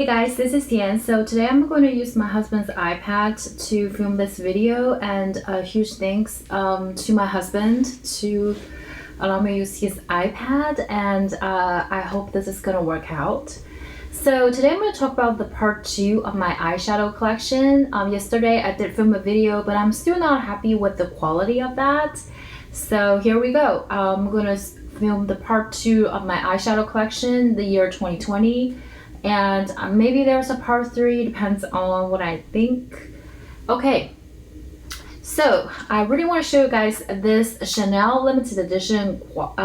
Hey guys, this is Tian. So today I'm going to use my husband's iPad to film this video, and a huge thanks to my husband to allow me to use his iPad, and I hope this is going to work out. So today I'm going to talk about the part 2 of my eyeshadow collection. Yesterday I did film a video, but I'm still not happy with the quality of that. So here we go. I'm going to film the part 2 of my eyeshadow collection, the year 2020. And maybe there's a part 3, depends on what I think. Okay, so I really want to show you guys this Chanel limited edition quad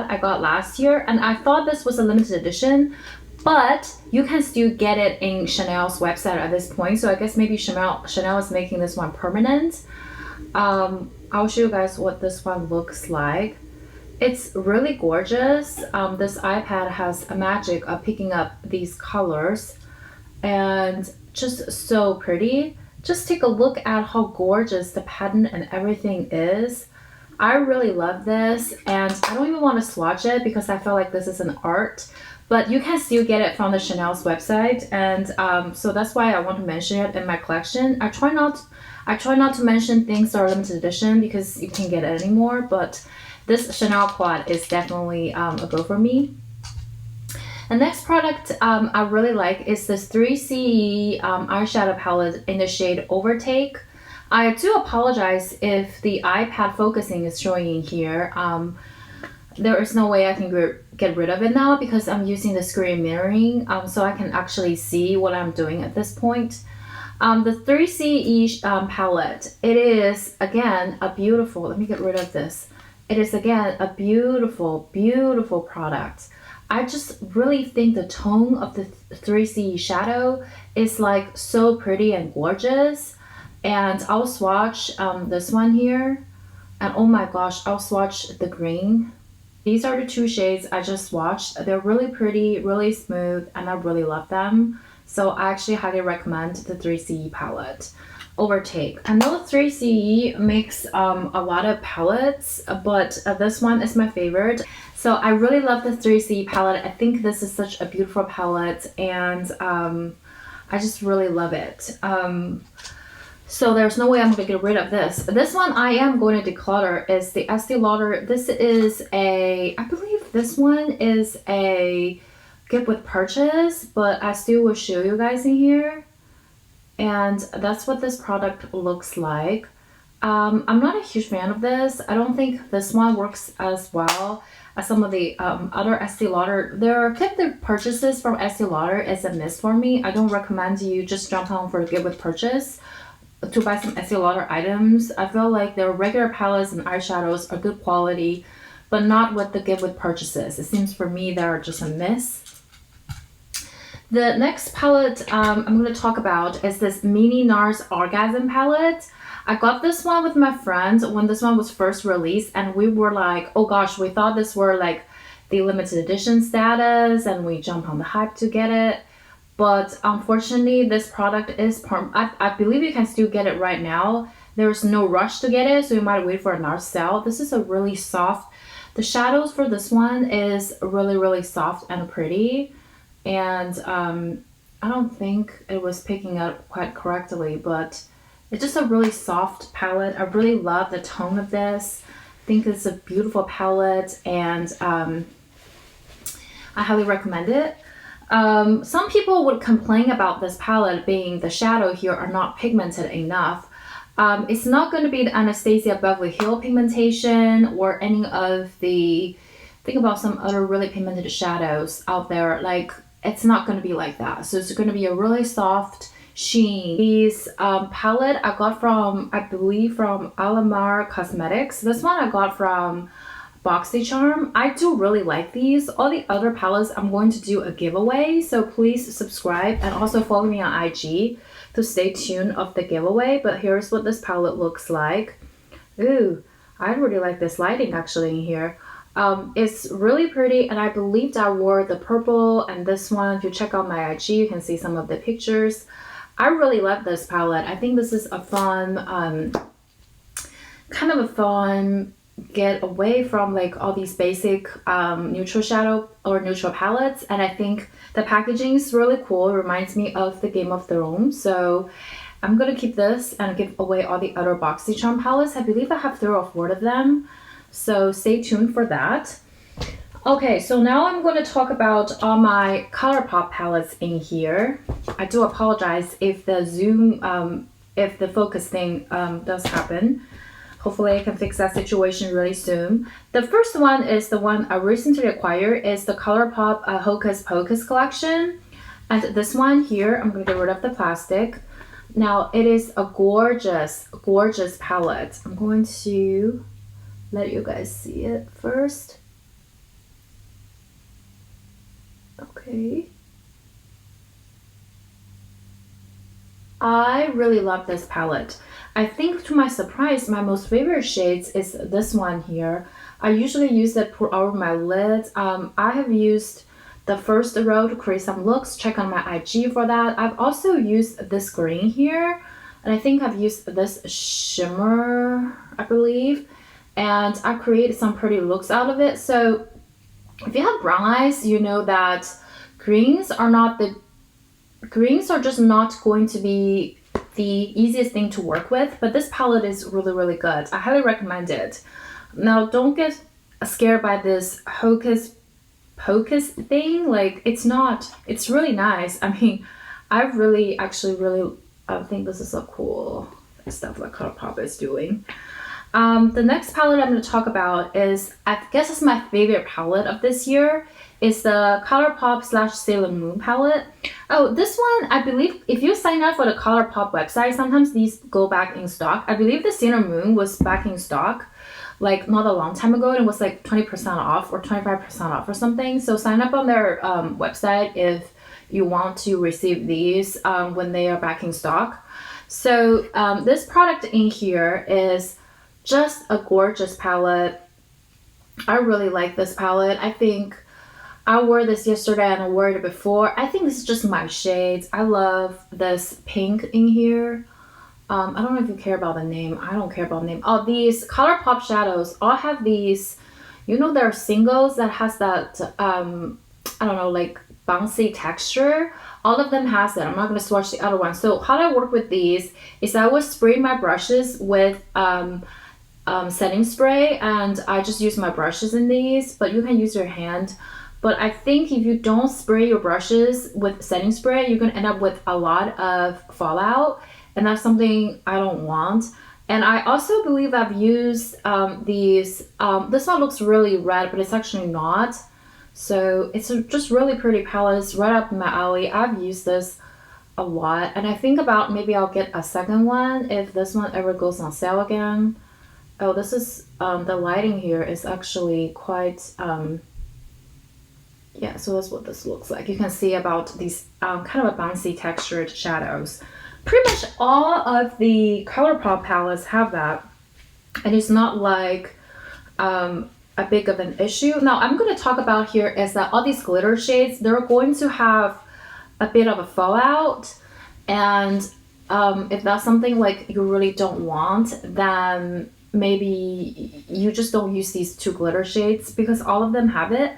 I got last year, and I thought this was a limited edition, but you can still get it in Chanel's website at this point. So I guess maybe Chanel is making this one permanent. I'll show you guys what this one looks like. It's really gorgeous. This iPad has a magic of picking up these colors and just so pretty. Just take a look at how gorgeous the pattern and everything is. I really love this, and I don't even want to swatch it because I feel like this is an art, but you can still get it from the Chanel's website, and so that's why I want to mention it in my collection. I try not to mention things that are limited edition because you can't get it anymore, but this Chanel quad is definitely a go for me. The next product I really like is this 3CE eyeshadow palette in the shade Overtake. I do apologize if the iPad focusing is showing in here. There is no way I can get rid of it now because I'm using the screen mirroring, so I can actually see what I'm doing at this point. The 3CE palette, it is again a beautiful, let me get rid of this. It is again a beautiful, beautiful product. I just really think the tone of the 3CE shadow is like so pretty and gorgeous. And I'll swatch this one here. And oh my gosh, I'll swatch the green. These are the two shades I just swatched. They're really pretty, really smooth, and I really love them. So I actually highly recommend the 3CE palette. Overtake. I know 3CE makes a lot of palettes, but this one is my favorite. So I really love the 3CE palette. I think this is such a beautiful palette, and I just really love it. So there's no way I'm going to get rid of this. This one I am going to declutter is the Estee Lauder. This is I believe this one is a gift with purchase, but I still will show you guys in here. And that's what this product looks like. I'm not a huge fan of this. I don't think this one works as well as some of the other Estee Lauder. Their gift purchases from Estee Lauder is a miss for me. I don't recommend you just jump on for a gift with purchase to buy some Estee Lauder items. I feel like their regular palettes and eyeshadows are good quality, but not with the gift with purchases. It seems for me they're just a miss. The next palette I'm going to talk about is this mini Nars Orgasm palette. I got this one with my friends when this one was first released, and we were like, oh gosh, we thought this were like the limited edition status, and we jumped on the hype to get it. But unfortunately, this product is I believe you can still get it right now. There's no rush to get it, so you might wait for a Nars sale. This is a really soft, the shadows for this one is really, really soft and pretty. And I don't think it was picking up quite correctly, but it's just a really soft palette. I really love the tone of this. I think it's a beautiful palette, and I highly recommend it. Some people would complain about this palette being the shadow here are not pigmented enough. It's not going to be the Anastasia Beverly Hills pigmentation or any of the, think about some other really pigmented shadows out there, like it's not going to be like that. So it's going to be a really soft sheen. These palette I got from, I believe, from Alamar Cosmetics. This one I got from BoxyCharm. I do really like these. All the other palettes I'm going to do a giveaway, so please subscribe and also follow me on IG to stay tuned of the giveaway. But here's what this palette looks like. Ooh, I really like this lighting actually in here. It's really pretty, and I believed I wore the purple and this one. If you check out my IG, you can see some of the pictures. I really love this palette. I think this is a fun, kind of a fun get away from like all these basic neutral shadow or neutral palettes, and I think the packaging is really cool. It reminds me of the Game of Thrones, so I'm gonna keep this and give away all the other BoxyCharm palettes. I believe I have 3 or 4 of them, so stay tuned for that. Okay, so now I'm going to talk about all my Colourpop palettes in here. I do apologize if the zoom, if the focus thing does happen. Hopefully I can fix that situation really soon. The first one is the one I recently acquired. Is the Colourpop Hocus Pocus collection. And this one here, I'm going to get rid of the plastic. Now, it is a gorgeous, gorgeous palette. I'm going to let you guys see it first. Okay. I really love this palette. I think to my surprise, my most favorite shades is this one here. I usually use it pour over my lids. I have used the first row to create some looks. Check on my IG for that. I've also used this green here, and I think I've used this shimmer, I believe, and I created some pretty looks out of it. So if you have brown eyes, you know that greens are just not going to be the easiest thing to work with, but this palette is really, really good. I highly recommend it. Now, don't get scared by this Hocus Pocus thing. Like, it's not, it's really nice. I mean, I really, actually really think this is so cool stuff that Colourpop is doing. The next palette I'm going to talk about is, I guess it's my favorite palette of this year. It's the Colourpop / Sailor Moon palette. Oh, this one, I believe if you sign up for the Colourpop website, sometimes these go back in stock. I believe the Sailor Moon was back in stock like not a long time ago, and it was like 20% off or 25% off or something. So sign up on their website if you want to receive these when they are back in stock. So this product in here is just a gorgeous palette. I really like this palette. I think I wore this yesterday and I wore it before. I think this is just my shades. I love this pink in here. I don't know if you care about the name. I don't care about the name. Oh, these Colourpop shadows all have these, you know, there are singles that has that, I don't know, like bouncy texture. All of them has it. I'm not going to swatch the other one. So how I work with these is I would spray my brushes with setting spray, and I just use my brushes in these, but you can use your hand. But I think if you don't spray your brushes with setting spray, you're going to end up with a lot of fallout, and that's something I don't want. And I also believe I've used these, this one looks really red, but it's actually not. So it's just really pretty palette. It's right up my alley. I've used this a lot, and I think about maybe I'll get a second one if this one ever goes on sale again. Oh, this is, the lighting here is actually quite, yeah, so that's what this looks like. You can see about these kind of a bouncy textured shadows. Pretty much all of the Colourpop palettes have that, and it's not like a big of an issue. Now, I'm going to talk about here is that all these glitter shades, they're going to have a bit of a fallout, and if that's something like you really don't want, then maybe you just don't use these 2 glitter shades, because all of them have it.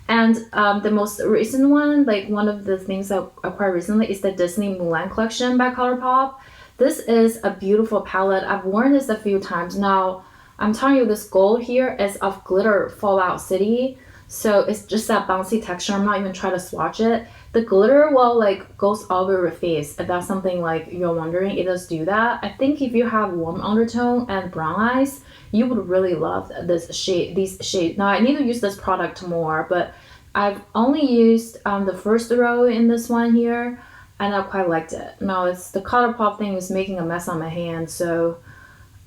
And the most recent one, like one of the things I acquired recently, is the Disney Mulan collection by Colourpop. This is a beautiful palette. I've worn this a few times now. I'm telling you, this gold here is of Glitter Fallout City. So it's just that bouncy texture. I'm not even trying to swatch it. The glitter, well, like goes all over your face. If that's something like you're wondering, it does do that. I think if you have warm undertone and brown eyes, you would really love this shade, these shades. Now I need to use this product more, but I've only used the first row in this one here, and I quite liked it. Now it's the Colourpop thing is making a mess on my hand, so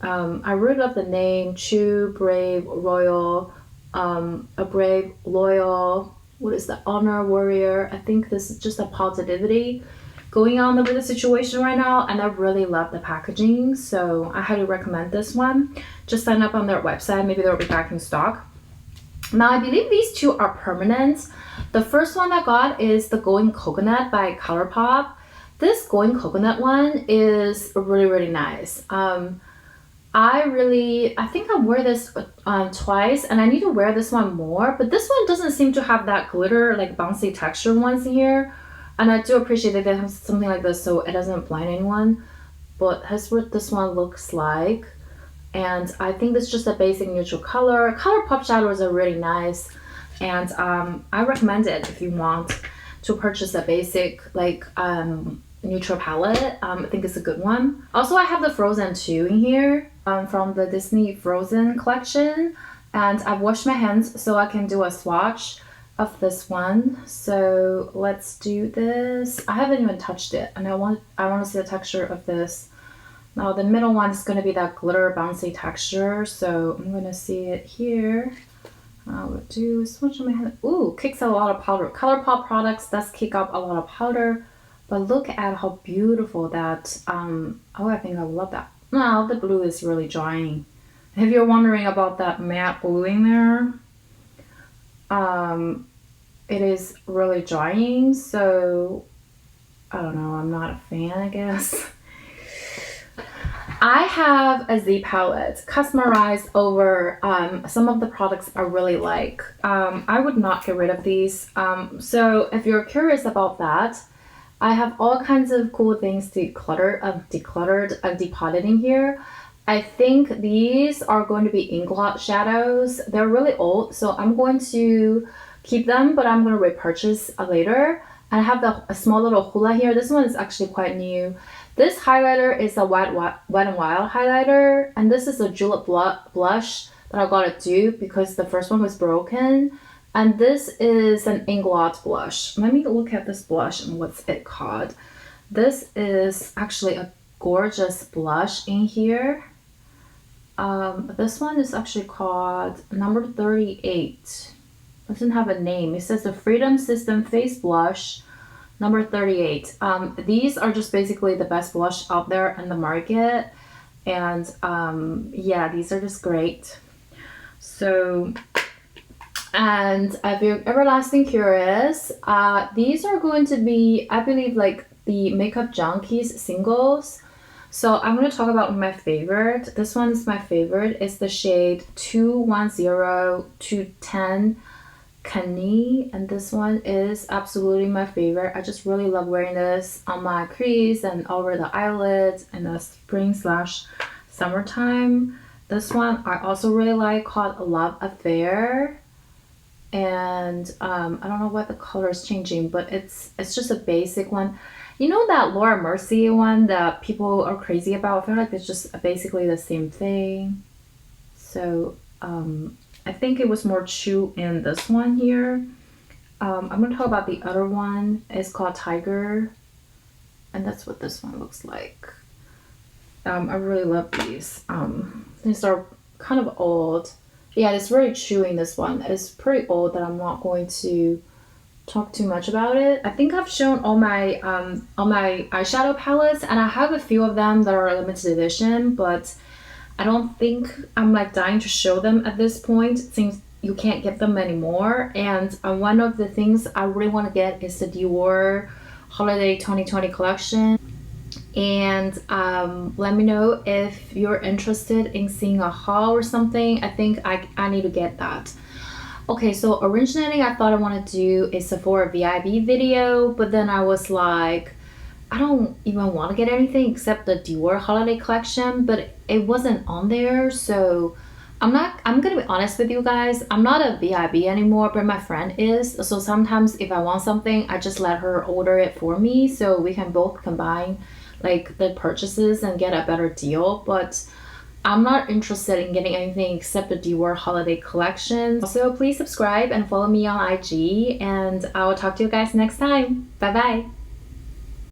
I really love the name True, Brave, Royal, a brave, loyal, what is the honor warrior. I think this is just a positivity going on with the situation right now, and I really love the packaging, so I highly recommend this one. Just sign up on their website, maybe they'll be back in stock. Now I believe these 2 are permanent. The first one I got is the Going Coconut by Colourpop. This Going Coconut one is really, really nice. I think I wear this twice, and I need to wear this one more, but this one doesn't seem to have that glitter, like bouncy texture ones here. And I do appreciate that they have something like this so it doesn't blind anyone. But that's what this one looks like. And I think this is just a basic neutral color. Colourpop shadows are really nice. And I recommend it if you want to purchase a basic like neutral palette. I think it's a good one. Also, I have the Frozen 2 in here from the Disney Frozen collection. And I've washed my hands so I can do a swatch of this one. So let's do this. I haven't even touched it, and I want to see the texture of this. Now the middle one is going to be that glitter bouncy texture, so I'm going to see it here. I would do swatch on my hand. Ooh, kicks out a lot of powder. Colourpop products does kick up a lot of powder, but look at how beautiful that oh, I think I would love that. Now the blue is really drying. If you're wondering about that matte bluing there, it is really drying, so I don't know, I'm not a fan, I guess. I have a ZPalette customized over some of the products I really like. I would not get rid of these. So if you're curious about that, I have all kinds of cool things decluttered and depotted in here. I think these are going to be inkblot shadows. They're really old, so I'm going to keep them, but I'm going to repurchase later. And I have a small little hula here. This one is actually quite new. This highlighter is a Wet n Wild highlighter, and this is a julep blush that I got a dupe because the first one was broken. And this is an inkblot blush. Let me look at this blush and what's it called. This is actually a gorgeous blush in here. This one is actually called number 38. It doesn't have a name. It says the Freedom System Face Blush number 38. These are just basically the best blush out there in the market. And yeah, these are just great. So, and if you're everlasting curious, these are going to be, I believe, like the Makeup Junkies singles. So I'm going to talk about my favorite. This one is my favorite. It's the shade 210 Kani, and this one is absolutely my favorite. I just really love wearing this on my crease and over the eyelids in the spring/summertime. This one I also really like, called Love Affair. And I don't know what the color is changing, but it's just a basic one. You know that Laura Mercier one that people are crazy about? I feel like it's just basically the same thing. So I think it was more chew in this one here. I'm going to talk about the other one. It's called Tiger. And that's what this one looks like. I really love these. These are kind of old. Yeah, it's very chewy in this one. It's pretty old that I'm not going to talk too much about it. I think I've shown all my eyeshadow palettes, and I have a few of them that are limited edition, but I don't think I'm like dying to show them at this point. It seems you can't get them anymore. And one of the things I really want to get is the Dior Holiday 2020 collection. And let me know if you're interested in seeing a haul or something. I think I need to get that. Okay, so originally I thought I wanted to do a Sephora VIB video, but then I was like, I don't even want to get anything except the Dior holiday collection, but it wasn't on there. So I'm gonna be honest with you guys, I'm not a VIB anymore, but my friend is. So sometimes if I want something, I just let her order it for me so we can both combine like the purchases and get a better deal. But I'm not interested in getting anything except the Dior holiday collection. Also, please subscribe and follow me on IG, and I will talk to you guys next time. Bye bye.